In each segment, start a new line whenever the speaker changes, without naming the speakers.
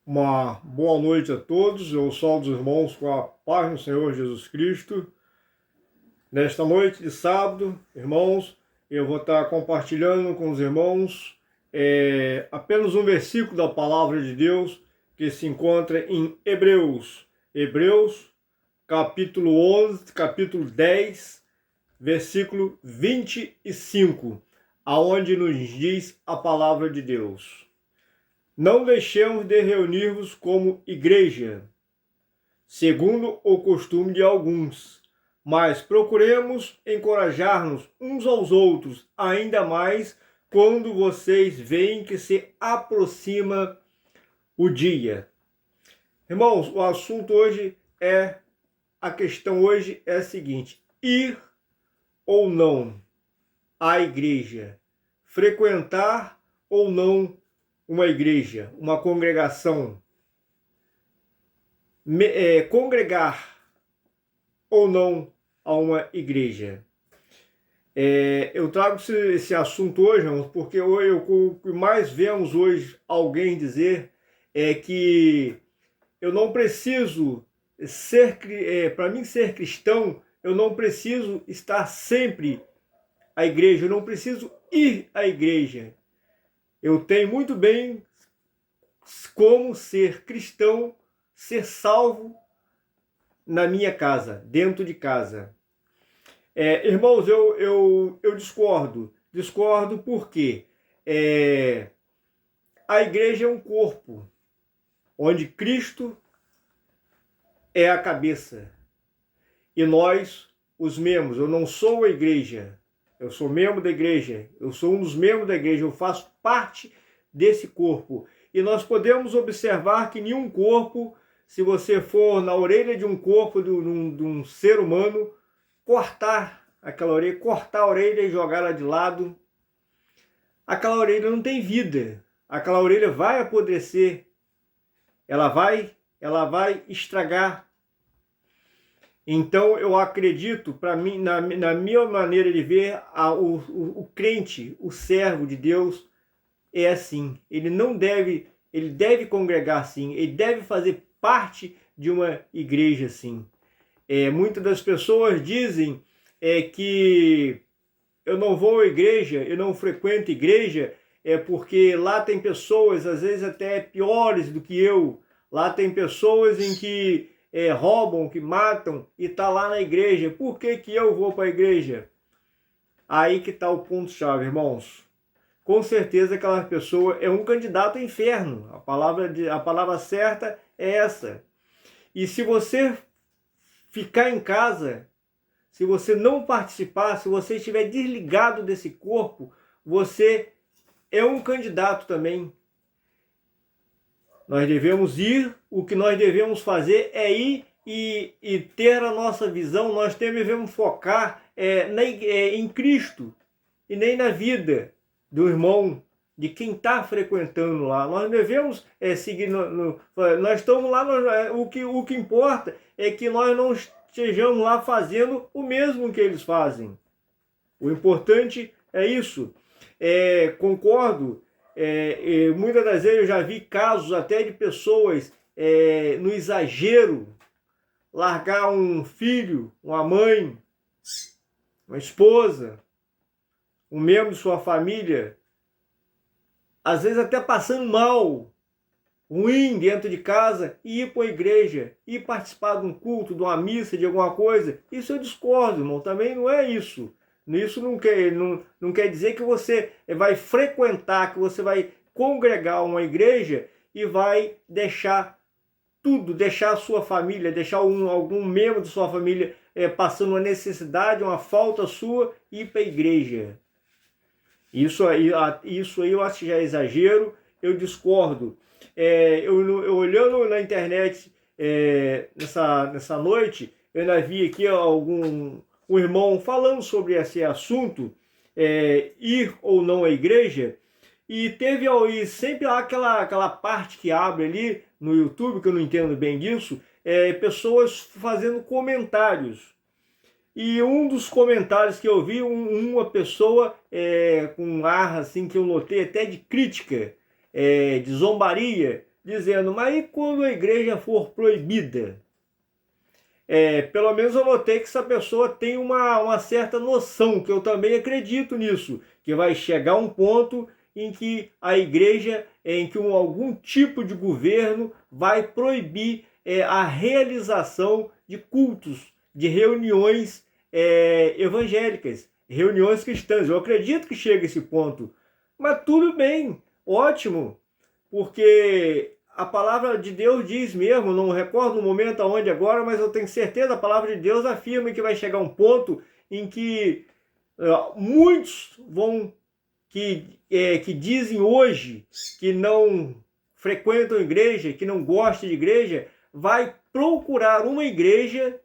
Uma boa noite a todos. Eu saúdo os irmãos com a paz do Senhor Jesus Cristo. Nesta noite de sábado, irmãos, eu vou estar compartilhando com os irmãos apenas um versículo da palavra de Deus que se encontra em Hebreus. Hebreus, capítulo 11, capítulo 10, versículo 25, aonde nos diz a palavra de Deus. Não deixemos de reunir-vos como igreja, segundo o costume de alguns, mas procuremos encorajar-nos uns aos outros, ainda mais quando vocês veem que se aproxima o dia. Irmãos, o assunto hoje a questão hoje é a seguinte: ir ou não à igreja, frequentar ou não uma igreja, uma congregação, congregar ou não a uma igreja. Eu trago esse assunto hoje, irmãos, porque o que mais vemos hoje alguém dizer é que eu não preciso para mim ser cristão, eu não preciso estar sempre à igreja, eu não preciso ir à igreja. Eu tenho muito bem como ser cristão, ser salvo na minha casa, dentro de casa. Irmãos, eu discordo. Discordo porque a igreja é um corpo, onde Cristo é a cabeça. E nós, os membros, eu não sou a igreja, eu sou membro da igreja, eu sou um dos membros da igreja, eu faço parte desse corpo. E nós podemos observar que nenhum corpo, se você for na orelha de um corpo de um ser humano, cortar aquela orelha, cortar a orelha e jogá-la de lado, aquela orelha não tem vida. Aquela orelha vai apodrecer, ela vai estragar. Então eu acredito, para mim, na minha maneira de ver, o crente, o servo de Deus, é assim. Ele deve congregar sim, ele deve fazer parte de uma igreja sim. Muitas das pessoas dizem que eu não vou à igreja, eu não frequento igreja, porque lá tem pessoas, às vezes até piores do que eu. Lá tem pessoas em que roubam, que matam, e está lá na igreja. Por que que eu vou para a igreja? Aí que está o ponto-chave, irmãos. Com certeza aquela pessoa é um candidato ao inferno. A palavra certa é essa. E se você ficar em casa, se você não participar, se você estiver desligado desse corpo, você é um candidato também. Nós devemos ir, o que nós devemos fazer é ir e ter a nossa visão, nós devemos focar em Cristo e nem na vida do irmão, de quem está frequentando lá. Nós devemos seguir, nós estamos lá, o que importa é que nós não estejamos lá fazendo o mesmo que eles fazem. O importante é isso. Concordo. Muitas das vezes eu já vi casos até de pessoas no exagero, largar um filho, uma mãe, uma esposa, um membro de sua família, às vezes até passando mal, ruim dentro de casa, e ir para a igreja, ir participar de um culto, de uma missa, de alguma coisa. Isso eu discordo, irmão, também não é isso. Isso não quer dizer que você vai frequentar, que você vai congregar uma igreja e vai deixar tudo, deixar a sua família, deixar algum membro de sua família passando uma necessidade, uma falta sua, e ir para a igreja. Isso aí eu acho que já é exagero, eu discordo. Eu olhando na internet nessa noite, eu ainda vi aqui um irmão falando sobre esse assunto, ir ou não à igreja, e teve sempre aquela parte que abre ali no YouTube, que eu não entendo bem disso, pessoas fazendo comentários. E um dos comentários que eu vi, uma pessoa com um ar assim que eu notei até de crítica, de zombaria, dizendo, mas e quando a igreja for proibida? Pelo menos eu notei que essa pessoa tem uma certa noção, que eu também acredito nisso, que vai chegar um ponto em que a igreja, em que algum tipo de governo vai proibir a realização de cultos, de reuniões evangélicas, reuniões cristãs. Eu acredito que chega esse ponto, mas tudo bem, ótimo, porque a palavra de Deus diz mesmo, não recordo o momento aonde agora, mas eu tenho certeza, a palavra de Deus afirma que vai chegar um ponto em que muitos que dizem hoje que não frequentam igreja, que não gostam de igreja, vai procurar uma igreja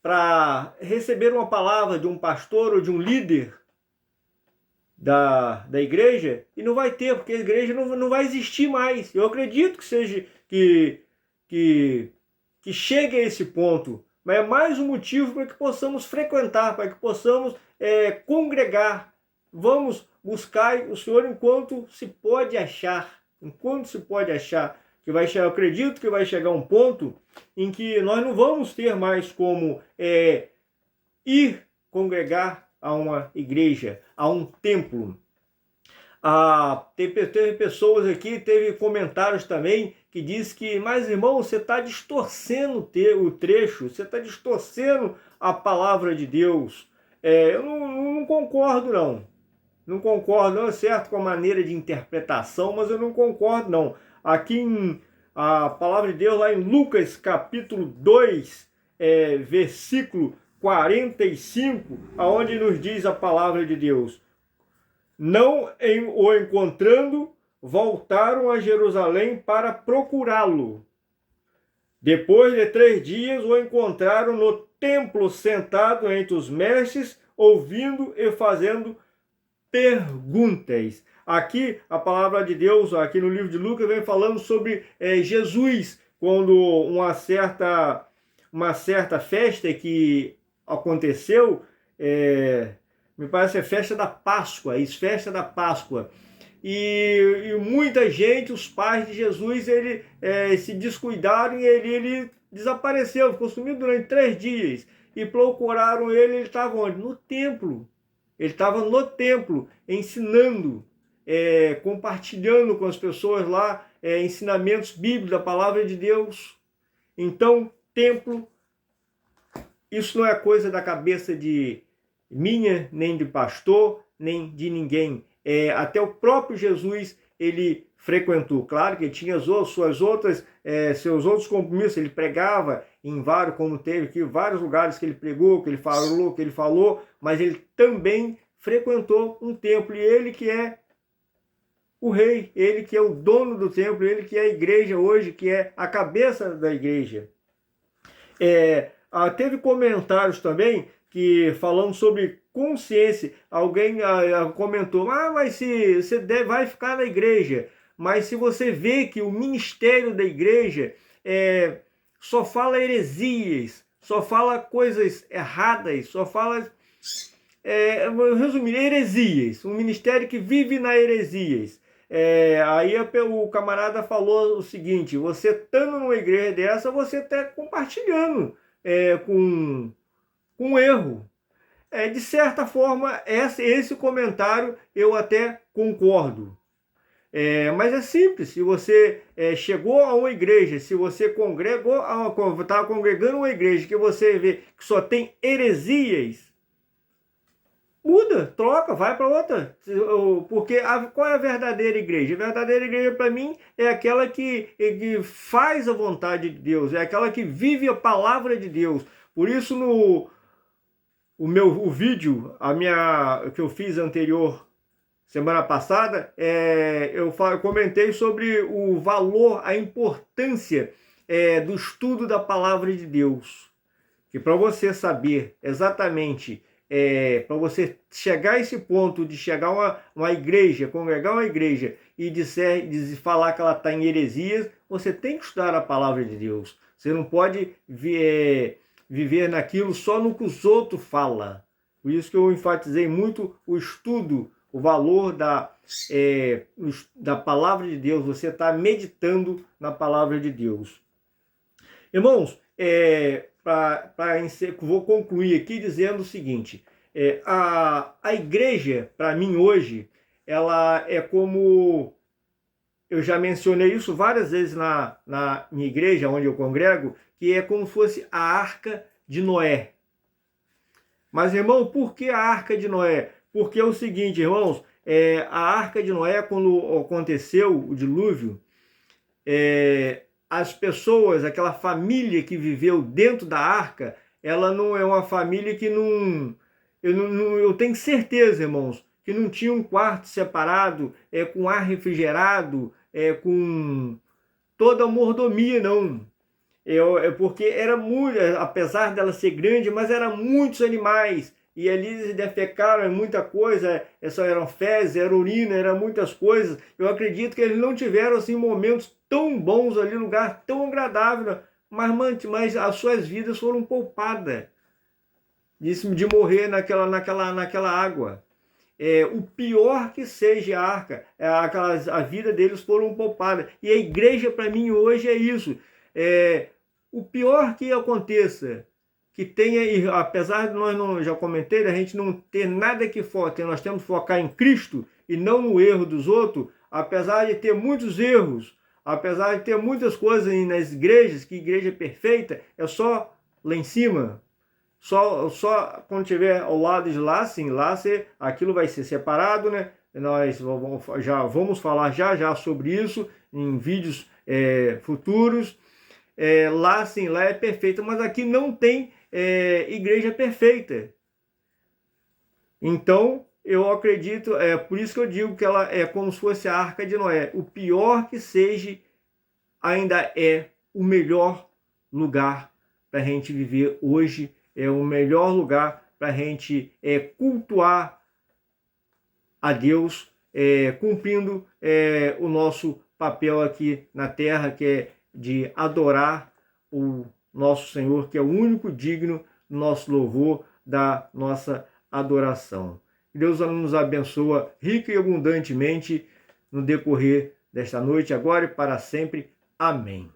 para receber uma palavra de um pastor ou de um líder da igreja, e não vai ter, porque a igreja não vai existir mais. Eu acredito que seja que chegue a esse ponto, mas é mais um motivo para que possamos frequentar, para que possamos congregar. Vamos buscar o Senhor enquanto se pode achar, que vai chegar. Eu acredito que vai chegar um ponto em que nós não vamos ter mais como ir congregar a uma igreja, a um templo. Teve pessoas aqui, teve comentários também que diz que, mas irmão, você está distorcendo o trecho, você está distorcendo a palavra de Deus. Eu não concordo, não. Não concordo, não é certo com a maneira de interpretação, mas eu não concordo, não. Aqui a palavra de Deus, lá em Lucas capítulo 2, versículo 45, aonde nos diz a palavra de Deus: não o encontrando, voltaram a Jerusalém para procurá-lo. Depois de 3 dias, o encontraram no templo, sentado entre os mestres, ouvindo e fazendo perguntas. Aqui, a palavra de Deus, aqui no livro de Lucas, vem falando sobre Jesus, quando uma certa festa que aconteceu, me parece a festa da Páscoa, festa da Páscoa. E muita gente, os pais de Jesus, se descuidaram e ele desapareceu, ficou sumido durante 3 dias. E procuraram ele estava onde? No templo. Ele estava no templo, ensinando, compartilhando com as pessoas lá ensinamentos bíblicos, da palavra de Deus. Então, templo, isso não é coisa da cabeça de minha, nem de pastor, nem de ninguém. Até o próprio Jesus, ele frequentou. Claro que ele tinha seus outros compromissos, ele pregava em vários, como teve aqui, vários lugares que ele pregou, que ele falou, mas ele também frequentou um templo, e ele que é o rei, ele que é o dono do templo, ele que é a igreja hoje, que é a cabeça da igreja. Teve comentários também que falando sobre consciência. Alguém comentou, mas se você vai ficar na igreja, mas se você vê que o ministério da igreja só fala heresias, só fala coisas erradas, só fala, resumindo, heresias, um ministério que vive na heresias. Aí o camarada falou o seguinte: você estando numa igreja dessa, você está compartilhando com um erro. De certa forma, esse comentário eu até concordo. Mas é simples. Se você chegou a uma igreja, se você está congregando uma igreja que você vê que só tem heresias, muda, troca, vai para outra. Porque qual é a verdadeira igreja? A verdadeira igreja, para mim, é aquela que faz a vontade de Deus, é aquela que vive a palavra de Deus. Por isso, o vídeo, que eu fiz anterior, semana passada, eu comentei sobre o valor, a importância do estudo da palavra de Deus. Que para você saber exatamente, para você chegar a esse ponto de chegar a uma igreja, congregar uma igreja e de falar que ela está em heresias, você tem que estudar a palavra de Deus. Você não pode viver naquilo só no que os outros falam. Por isso que eu enfatizei muito o estudo o valor da palavra de Deus, você está meditando na palavra de Deus. Irmãos, vou concluir aqui dizendo o seguinte, a igreja, para mim hoje, ela é como, eu já mencionei isso várias vezes na minha igreja, onde eu congrego, que é como se fosse a Arca de Noé. Mas, irmão, por que a Arca de Noé? Porque é o seguinte, irmãos, a Arca de Noé, quando aconteceu o dilúvio, as pessoas, aquela família que viveu dentro da arca, ela não é uma família que eu tenho certeza, irmãos, que não tinha um quarto separado, com ar refrigerado, com toda a mordomia, não. Porque era muito, apesar dela ser grande, mas eram muitos animais, e ali eles defecaram muita coisa, só eram fezes, era urina, eram muitas coisas. Eu acredito que eles não tiveram assim momentos tão bons ali, lugar tão agradável, mas as suas vidas foram poupadas de morrer naquela água. O pior que seja a arca, a vida deles foram poupadas. E a igreja para mim hoje é isso. O pior que aconteça, que tenha, apesar de nós, já comentei, a gente não ter nada que focar, nós temos que focar em Cristo e não no erro dos outros, apesar de ter muitos erros, apesar de ter muitas coisas nas igrejas, que igreja perfeita é só lá em cima, só quando estiver ao lado de lá, sim, aquilo vai ser separado, né? Nós vamos falar já sobre isso em vídeos futuros. Lá sim, lá é perfeito, mas aqui não tem igreja perfeita. Então, eu acredito, por isso que eu digo que ela é como se fosse a Arca de Noé. O pior que seja, ainda é o melhor lugar para a gente viver hoje, é o melhor lugar para a gente cultuar a Deus, cumprindo o nosso papel aqui na terra, que é de adorar o nosso Senhor, que é o único digno do nosso louvor, da nossa adoração. Deus nos abençoa rica e abundantemente no decorrer desta noite, agora e para sempre. Amém.